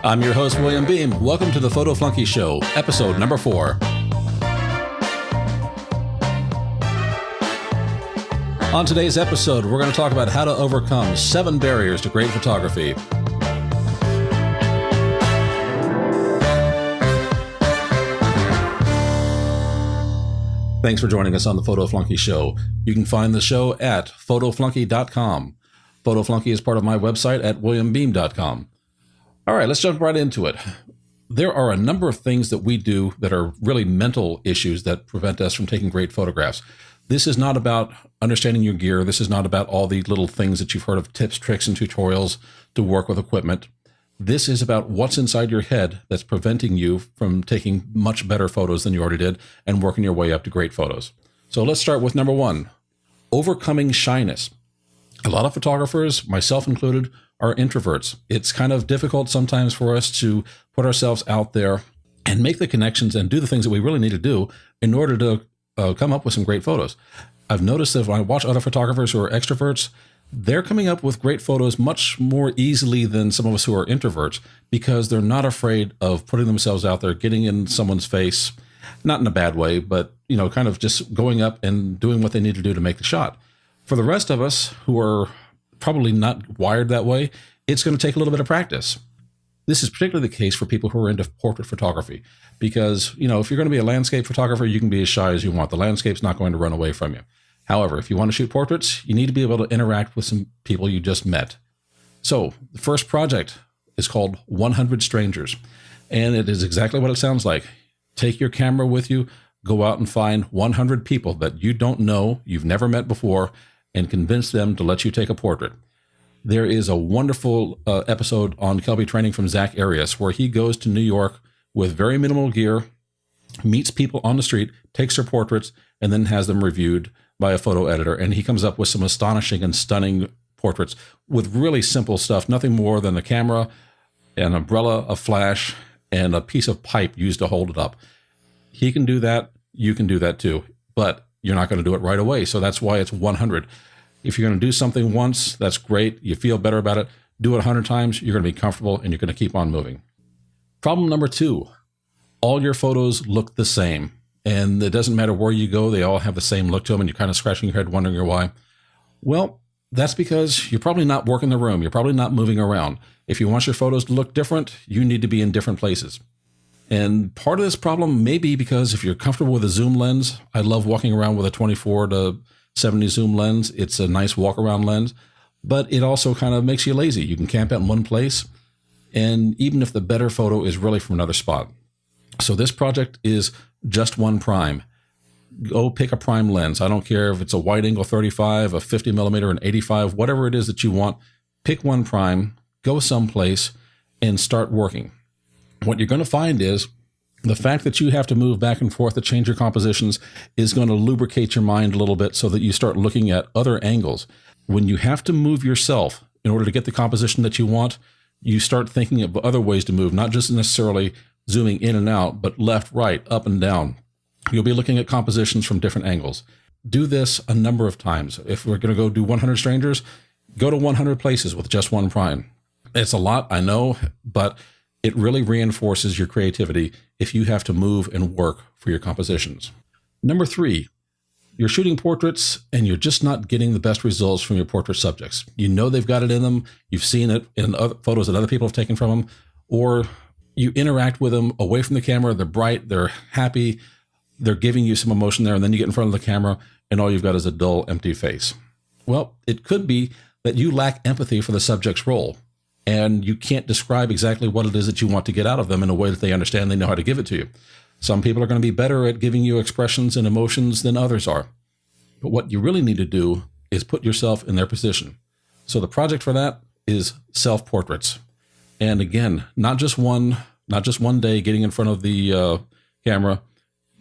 I'm your host, William Beem. Welcome to the Photo Flunky Show, episode number 4. On today's episode, we're going to talk about how to overcome 7 barriers to great photography. Thanks for joining us on the Photo Flunky Show. You can find the show at photoflunky.com. Photo Flunky is part of my website at williambeem.com. All right, let's jump right into it. There are a number of things that we do that are really mental issues that prevent us from taking great photographs. This is not about understanding your gear. This is not about all the little things that you've heard of, tips, tricks, and tutorials to work with equipment. This is about what's inside your head that's preventing you from taking much better photos than you already did and working your way up to great photos. So let's start with number 1, overcoming shyness. A lot of photographers, myself included, are introverts. It's kind of difficult sometimes for us to put ourselves out there and make the connections and do the things that we really need to do in order to come up with some great photos. I've noticed that when I watch other photographers who are extroverts, they're coming up with great photos much more easily than some of us who are introverts because they're not afraid of putting themselves out there, getting in someone's face, not in a bad way, but kind of just going up and doing what they need to do to make the shot. For the rest of us who are probably not wired that way, it's going to take a little bit of practice. This is particularly the case for people who are into portrait photography because, if you're going to be a landscape photographer, you can be as shy as you want. The landscape's not going to run away from you. However, if you want to shoot portraits, you need to be able to interact with some people you just met. So the first project is called 100 Strangers, and it is exactly what it sounds like. Take your camera with you, go out and find 100 people that you don't know, you've never met before, and convince them to let you take a portrait. There is a wonderful episode on Kelby Training from Zach Arias where he goes to New York with very minimal gear, meets people on the street, takes their portraits, and then has them reviewed by a photo editor. And he comes up with some astonishing and stunning portraits with really simple stuff, nothing more than a camera, an umbrella, a flash, and a piece of pipe used to hold it up. He can do that. You can do that too. But you're not going to do it right away. So that's why it's 100. If you're going to do something once, that's great. You feel better about it. Do it 100 times. You're going to be comfortable and you're going to keep on moving. Problem number 2, all your photos look the same. And it doesn't matter where you go. They all have the same look to them. And you're kind of scratching your head wondering why. Well, that's because you're probably not working the room. You're probably not moving around. If you want your photos to look different, you need to be in different places. And part of this problem may be because if you're comfortable with a zoom lens, I love walking around with a 24 to 70 zoom lens. It's a nice walk around lens, but it also kind of makes you lazy. You can camp out in one place, and even if the better photo is really from another spot. So this project is just one prime. Go pick a prime lens. I don't care if it's a wide angle 35, a 50 millimeter, an 85, whatever it is that you want. Pick one prime, go someplace, and start working. What you're going to find is the fact that you have to move back and forth to change your compositions is going to lubricate your mind a little bit so that you start looking at other angles. When you have to move yourself in order to get the composition that you want, you start thinking of other ways to move, not just necessarily zooming in and out, but left, right, up and down. You'll be looking at compositions from different angles. Do this a number of times. If we're going to go do 100 strangers, go to 100 places with just one prime. It's a lot, I know, but it really reinforces your creativity if you have to move and work for your compositions. Number 3, you're shooting portraits and you're just not getting the best results from your portrait subjects. You know they've got it in them. You've seen it in other photos that other people have taken from them, or you interact with them away from the camera. They're bright, they're happy, they're giving you some emotion there, and then you get in front of the camera and all you've got is a dull, empty face. Well, it could be that you lack empathy for the subject's role, and you can't describe exactly what it is that you want to get out of them in a way that they understand, they know how to give it to you. Some people are going to be better at giving you expressions and emotions than others are. But what you really need to do is put yourself in their position. So the project for that is self-portraits. And again, not just one day getting in front of the camera.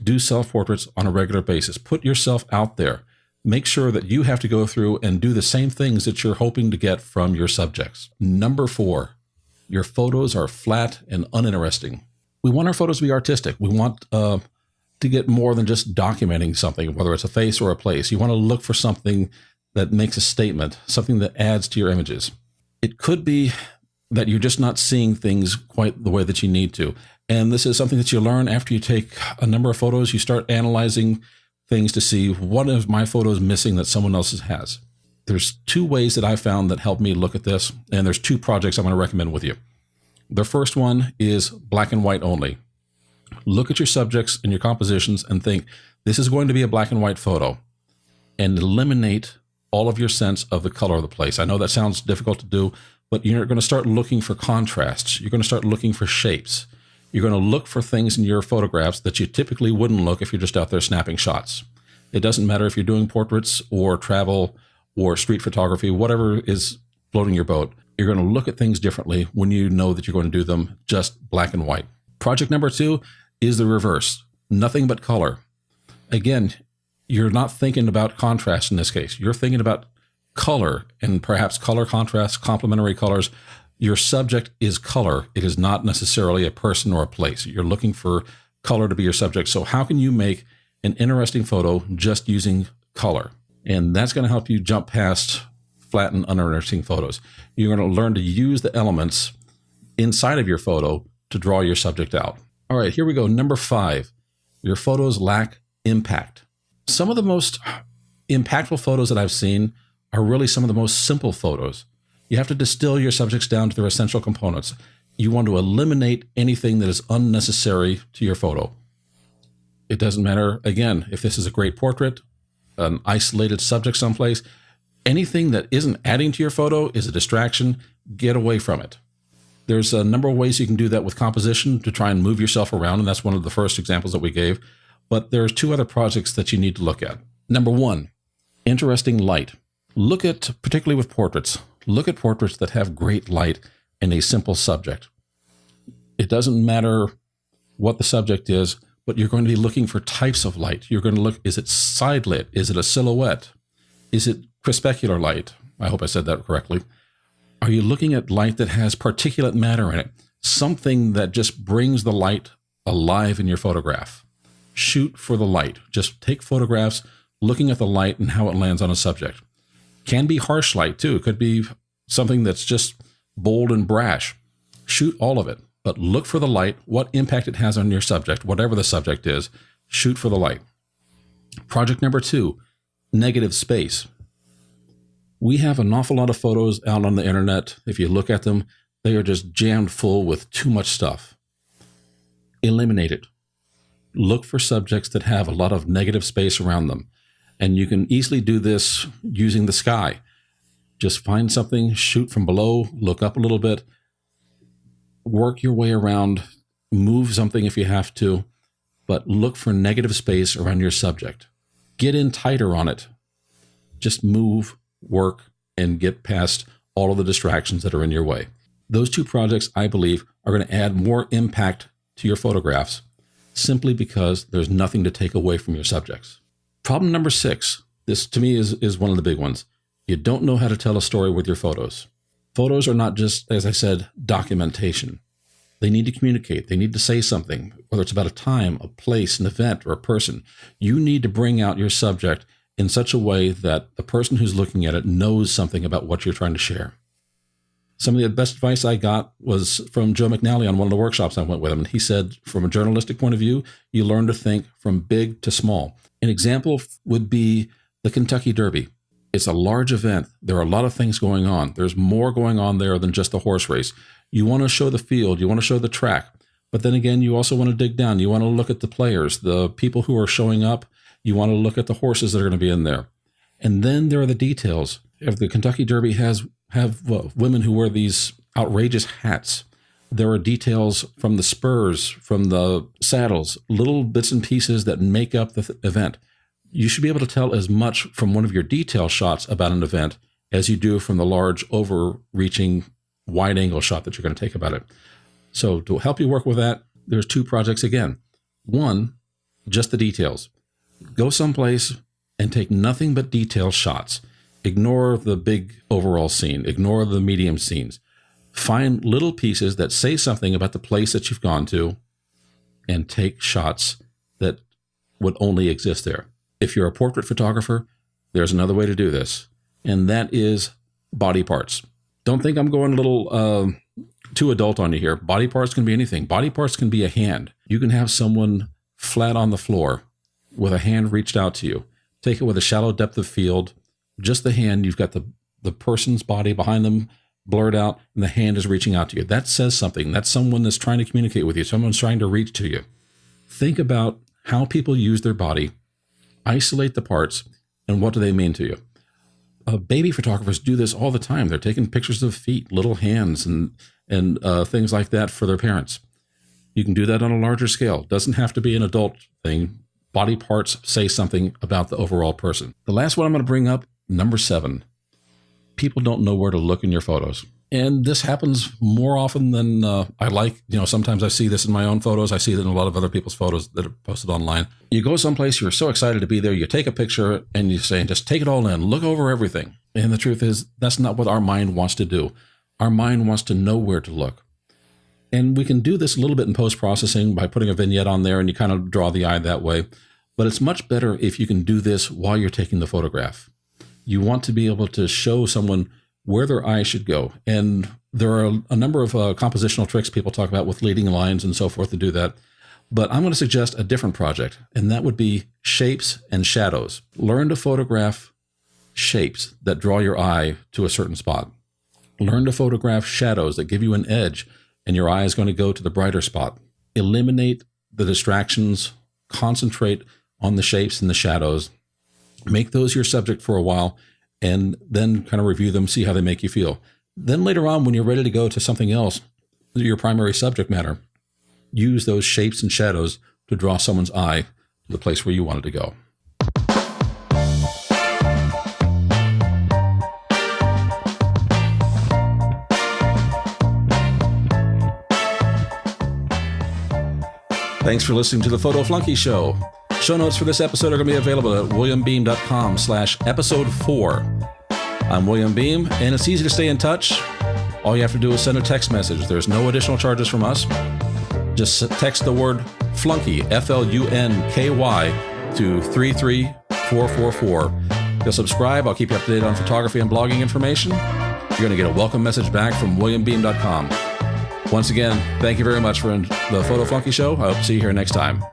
Do self-portraits on a regular basis. Put yourself out there. Make sure that you have to go through and do the same things that you're hoping to get from your subjects. Number 4, your photos are flat and uninteresting. We want our photos to be artistic. We want to get more than just documenting something, whether it's a face or a place. You want to look for something that makes a statement, something that adds to your images. It could be that you're just not seeing things quite the way that you need to. And this is something that you learn after you take a number of photos. You start analyzing things to see what is my photos missing that someone else's has. There's two ways that I found that help me look at this, and there's two projects I'm going to recommend with you. The first one is black and white only. Look at your subjects and your compositions and think, this is going to be a black and white photo, and eliminate all of your sense of the color of the place. I know that sounds difficult to do, but you're going to start looking for contrasts. You're going to start looking for shapes. You're going to look for things in your photographs that you typically wouldn't look if you're just out there snapping shots. It doesn't matter if you're doing portraits or travel or street photography, whatever is floating your boat. You're going to look at things differently when you know that you're going to do them just black and white. Project number 2 is the reverse. Nothing but color. Again, you're not thinking about contrast in this case. You're thinking about color and perhaps color contrast, complementary colors. Your subject is color. It is not necessarily a person or a place. You're looking for color to be your subject. So how can you make an interesting photo just using color? And that's going to help you jump past flat and uninteresting photos. You're going to learn to use the elements inside of your photo to draw your subject out. All right, here we go. Number 5, your photos lack impact. Some of the most impactful photos that I've seen are really some of the most simple photos. You have to distill your subjects down to their essential components. You want to eliminate anything that is unnecessary to your photo. It doesn't matter, again, if this is a great portrait, an isolated subject someplace, anything that isn't adding to your photo is a distraction. Get away from it. There's a number of ways you can do that with composition to try and move yourself around, and that's one of the first examples that we gave. But there's 2 other projects that you need to look at. Number 1, interesting light. Look at, particularly with portraits, look at portraits that have great light and a simple subject. It doesn't matter what the subject is, but you're going to be looking for types of light. You're going to look, is it side lit? Is it a silhouette? Is it crispecular light? I hope I said that correctly. Are you looking at light that has particulate matter in it? Something that just brings the light alive in your photograph. Shoot for the light. Just take photographs looking at the light and how it lands on a subject. Can be harsh light too. It could be something that's just bold and brash. Shoot all of it, but look for the light, what impact it has on your subject, whatever the subject is. Shoot for the light. Project number 2, negative space. We have an awful lot of photos out on the internet. If you look at them, they are just jammed full with too much stuff. Eliminate it. Look for subjects that have a lot of negative space around them. And you can easily do this using the sky. Just find something, shoot from below, look up a little bit, work your way around, move something if you have to, but look for negative space around your subject. Get in tighter on it. Just move, work, and get past all of the distractions that are in your way. Those 2 projects, I believe, are going to add more impact to your photographs simply because there's nothing to take away from your subjects. Problem number 6, this to me is one of the big ones. You don't know how to tell a story with your photos. Photos are not just, as I said, documentation. They need to communicate. They need to say something, whether it's about a time, a place, an event, or a person. You need to bring out your subject in such a way that the person who's looking at it knows something about what you're trying to share. Some of the best advice I got was from Joe McNally on one of the workshops I went with him. And he said, from a journalistic point of view, you learn to think from big to small. An example would be the Kentucky Derby. It's a large event. There are a lot of things going on. There's more going on there than just the horse race. You want to show the field. You want to show the track. But then again, you also want to dig down. You want to look at the players, the people who are showing up. You want to look at the horses that are going to be in there. And then there are the details. If the Kentucky Derby have women who wear these outrageous hats, there are details from the spurs, from the saddles, little bits and pieces that make up the event. You should be able to tell as much from one of your detail shots about an event as you do from the large, overreaching, wide-angle shot that you're going to take about it. So to help you work with that, there's 2 projects again. 1, just the details. Go someplace and take nothing but detail shots. Ignore the big overall scene. Ignore the medium scenes. Find little pieces that say something about the place that you've gone to and take shots that would only exist there. If you're a portrait photographer, there's another way to do this, and that is body parts. Don't think I'm going a little too adult on you here. Body parts can be anything. Body parts can be a hand. You can have someone flat on the floor with a hand reached out to you. Take it with a shallow depth of field. Just the hand. You've got the person's body behind them blurred out, and the hand is reaching out to you. That says something. That's someone that's trying to communicate with you. Someone's trying to reach to you. Think about how people use their body, isolate the parts, and what do they mean to you? Baby photographers do this all the time. They're taking pictures of feet, little hands, and things like that for their parents. You can do that on a larger scale. Doesn't have to be an adult thing. Body parts say something about the overall person. The last one I'm going to bring up, number 7. People don't know where to look in your photos. And this happens more often than I like. Sometimes I see this in my own photos. I see it in a lot of other people's photos that are posted online. You go someplace, you're so excited to be there. You take a picture and you say, just take it all in. Look over everything. And the truth is, that's not what our mind wants to do. Our mind wants to know where to look. And we can do this a little bit in post-processing by putting a vignette on there and you kind of draw the eye that way. But it's much better if you can do this while you're taking the photograph. You want to be able to show someone where their eye should go. And there are a number of compositional tricks people talk about with leading lines and so forth to do that. But I'm going to suggest a different project, and that would be shapes and shadows. Learn to photograph shapes that draw your eye to a certain spot. Learn to photograph shadows that give you an edge, and your eye is going to go to the brighter spot. Eliminate the distractions, concentrate on the shapes and the shadows, make those your subject for a while, and then kind of review them, see how they make you feel. Then later on, when you're ready to go to something else, your primary subject matter, use those shapes and shadows to draw someone's eye to the place where you want it to go. Thanks for listening to the Photo Flunky Show. Show notes for this episode are going to be available at williambeem.com/episode 4. I'm William Beem, and it's easy to stay in touch. All you have to do is send a text message. There's no additional charges from us. Just text the word flunky, FLUNKY, to 33444. If you'll subscribe, I'll keep you up to date on photography and blogging information. You're going to get a welcome message back from williambeem.com. Once again, thank you very much for the Photo Flunky Show. I hope to see you here next time.